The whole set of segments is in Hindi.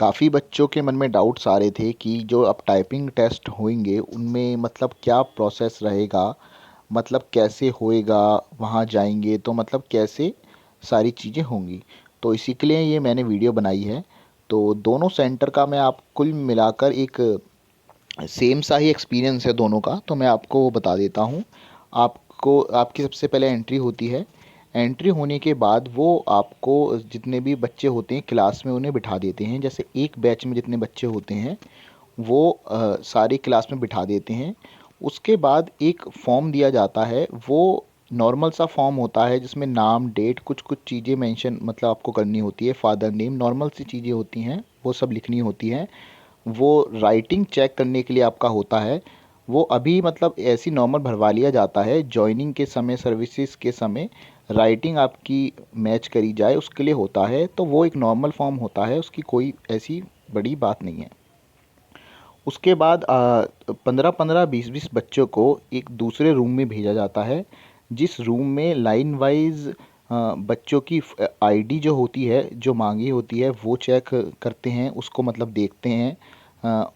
काफ़ी बच्चों के मन में डाउट्स आ रहे थे कि जो अब टाइपिंग टेस्ट होंगे उनमें मतलब क्या प्रोसेस रहेगा, मतलब कैसे होएगा, वहाँ जाएंगे तो मतलब कैसे सारी चीज़ें होंगी। तो इसी के लिए ये मैंने वीडियो बनाई है। तो दोनों सेंटर का मैं आप कुल मिलाकर एक सेम सा ही एक्सपीरियंस है दोनों का, तो मैं आपको वो बता देता हूँ। आपको आपकी सबसे पहले एंट्री होती है। एंट्री होने के बाद वो आपको जितने भी बच्चे होते हैं क्लास में उन्हें बिठा देते हैं। जैसे एक बैच में जितने बच्चे होते हैं वो सारी क्लास में बिठा देते हैं। उसके बाद एक फॉर्म दिया जाता है। वो नॉर्मल सा फॉर्म होता है जिसमें नाम, डेट, कुछ कुछ चीज़ें मेंशन मतलब आपको करनी होती है। फादर नेम, नॉर्मल सी चीज़ें होती हैं, वो सब लिखनी होती हैं। वो राइटिंग चेक करने के लिए आपका होता है। वो अभी मतलब ऐसी नॉर्मल भरवा लिया जाता है। जॉइनिंग के समय, सर्विसेज के समय राइटिंग आपकी मैच करी जाए उसके लिए होता है। तो वो एक नॉर्मल फॉर्म होता है, उसकी कोई ऐसी बड़ी बात नहीं है। उसके बाद 15-15, 20-20 बच्चों को एक दूसरे रूम में भेजा जाता है, जिस रूम में लाइन वाइज बच्चों की आईडी जो होती है, जो मांगी होती है, वो चेक करते हैं, उसको मतलब देखते हैं।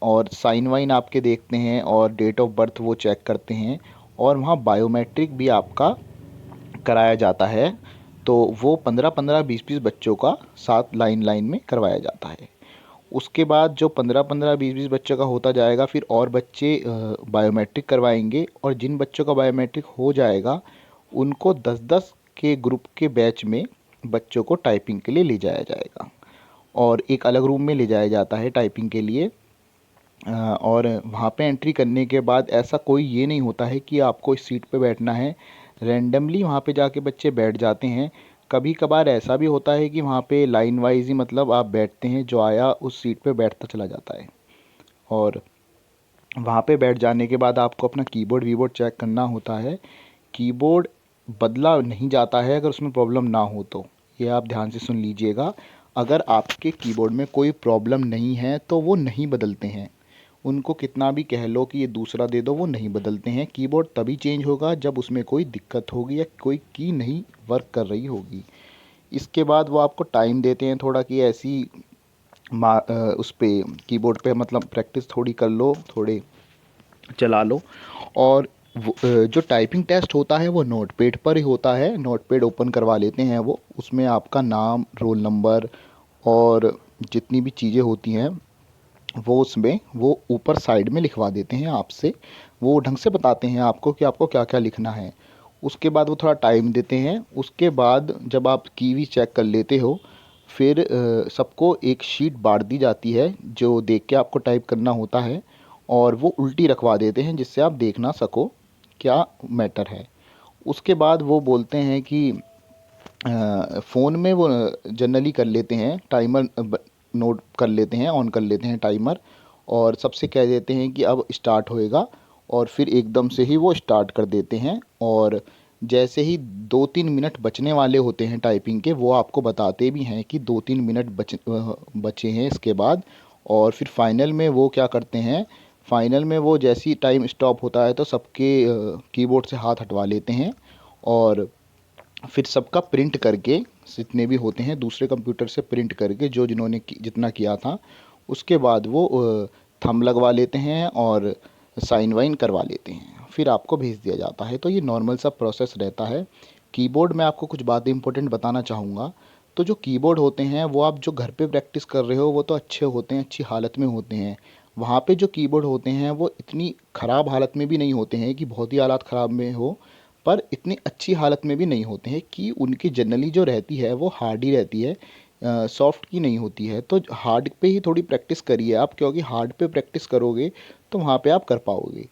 और साइन वाइन आपके देखते हैं और डेट ऑफ बर्थ वो चेक करते हैं। और वहाँ बायोमेट्रिक भी आपका कराया जाता है। तो वो 15-15, 20-20 बच्चों का साथ लाइन लाइन में करवाया जाता है। उसके बाद जो 15-15, 20-20 बच्चों का होता जाएगा, फिर और बच्चे बायोमेट्रिक करवाएंगे। और जिन बच्चों का बायोमेट्रिक हो जाएगा उनको 10-10 के ग्रुप के बैच में बच्चों को टाइपिंग के लिए ले जाया जाएगा और एक अलग रूम में ले जाया जाता है टाइपिंग के लिए। और वहाँ पे एंट्री करने के बाद ऐसा कोई ये नहीं होता है कि आपको इस सीट पे बैठना है। रैंडमली वहाँ पे जाके बच्चे बैठ जाते हैं। कभी कभार ऐसा भी होता है कि वहाँ पे लाइन वाइज ही मतलब आप बैठते हैं, जो आया उस सीट पे बैठता चला जाता है। और वहाँ पे बैठ जाने के बाद आपको अपना कीबोर्ड वीबोर्ड चेक करना होता है। कीबोर्ड बदला नहीं जाता है अगर उसमें प्रॉब्लम ना हो तो। ये आप ध्यान से सुन लीजिएगा। अगर आपके कीबोर्ड में कोई प्रॉब्लम नहीं है तो वो नहीं बदलते हैं। उनको कितना भी कह लो कि ये दूसरा दे दो, वो नहीं बदलते हैं। कीबोर्ड तभी चेंज होगा जब उसमें कोई दिक्कत होगी या कोई की नहीं वर्क कर रही होगी। इसके बाद वो आपको टाइम देते हैं थोड़ा कि ऐसी उस पे कीबोर्ड पे मतलब प्रैक्टिस थोड़ी कर लो, थोड़े चला लो। और जो टाइपिंग टेस्ट होता है वो नोटपैड पर ही होता है। नोटपैड ओपन करवा लेते हैं वो, उसमें आपका नाम, रोल नंबर और जितनी भी चीज़ें होती हैं वो उसमें वो ऊपर साइड में लिखवा देते हैं आपसे। वो ढंग से बताते हैं आपको कि आपको क्या क्या लिखना है। उसके बाद वो थोड़ा टाइम देते हैं। उसके बाद जब आप कीवी चेक कर लेते हो फिर सबको एक शीट बांट दी जाती है जो देख के आपको टाइप करना होता है। और वो उल्टी रखवा देते हैं जिससे आप देख ना सको क्या मैटर है। उसके बाद वो बोलते हैं कि फ़ोन में वो जनरली कर लेते हैं टाइमर, नोट कर लेते हैं, ऑन कर लेते हैं टाइमर। और सबसे कह देते हैं कि अब स्टार्ट होएगा। और फिर एकदम से ही वो स्टार्ट कर देते हैं। और जैसे ही 2-3 मिनट बचने वाले होते हैं टाइपिंग के, वो आपको बताते भी हैं कि 2-3 मिनट बचे हैं इसके बाद। और फिर फाइनल में वो क्या करते हैं, फाइनल में वो जैसे ही टाइम स्टॉप होता है तो सबके कीबोर्ड से हाथ हटवा लेते हैं। और फिर सबका प्रिंट करके, जितने भी होते हैं दूसरे कंप्यूटर से प्रिंट करके, जो जिन्होंने जितना किया था, उसके बाद वो थंब लगवा लेते हैं और साइन वाइन करवा लेते हैं, फिर आपको भेज दिया जाता है। तो ये नॉर्मल सा प्रोसेस रहता है। कीबोर्ड में आपको कुछ बातें इंपॉर्टेंट बताना चाहूँगा। तो जो कीबोर्ड होते हैं वो आप जो घर पे प्रैक्टिस कर रहे हो वो तो अच्छे होते हैं, अच्छी हालत में होते हैं। वहाँ पे जो कीबोर्ड होते हैं वो इतनी ख़राब हालत में भी नहीं होते हैं कि बहुत ही हालत ख़राब में हो, पर इतनी अच्छी हालत में भी नहीं होते हैं कि उनकी जनरली जो रहती है वो हार्ड ही रहती है, सॉफ्ट की नहीं होती है। तो हार्ड पे ही थोड़ी प्रैक्टिस करिए आप, क्योंकि हार्ड पे प्रैक्टिस करोगे तो वहाँ पे आप कर पाओगे।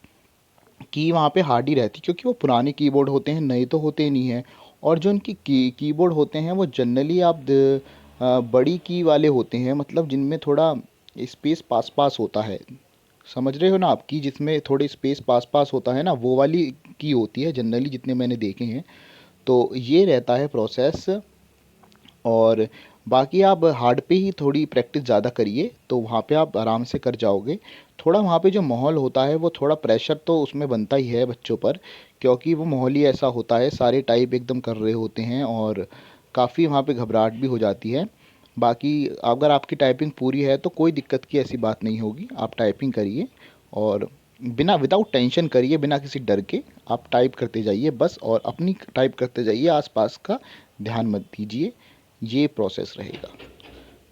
की वहाँ पे हार्ड ही रहती, क्योंकि वो पुराने कीबोर्ड होते हैं, नए तो होते ही नहीं हैं। और जो उनकी कीबोर्ड होते हैं वो जनरली आप बड़ी की वाले होते हैं, मतलब जिनमें थोड़ा स्पेस पास पास होता है। समझ रहे हो ना आपकी, जिसमें थोड़े स्पेस पास पास होता है ना, वो वाली की होती है जनरली, जितने मैंने देखे हैं। तो ये रहता है प्रोसेस। और बाकी आप हार्ड पे ही थोड़ी प्रैक्टिस ज़्यादा करिए तो वहाँ पे आप आराम से कर जाओगे। थोड़ा वहाँ पे जो माहौल होता है वो थोड़ा प्रेशर तो उसमें बनता ही है बच्चों पर, क्योंकि वो माहौल ही ऐसा होता है, सारे टाइप एकदम कर रहे होते हैं और काफ़ी वहाँ पे घबराहट भी हो जाती है। बाकी अगर आपकी टाइपिंग पूरी है तो कोई दिक्कत की ऐसी बात नहीं होगी, आप टाइपिंग करिए और बिना विदाउट टेंशन करिए, बिना किसी डर के आप टाइप करते जाइए बस, और अपनी टाइप करते जाइए, आसपास का ध्यान मत दीजिए। ये प्रोसेस रहेगा।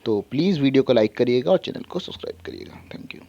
तो प्लीज़ वीडियो को लाइक करिएगा और चैनल को सब्सक्राइब करिएगा। Thank you.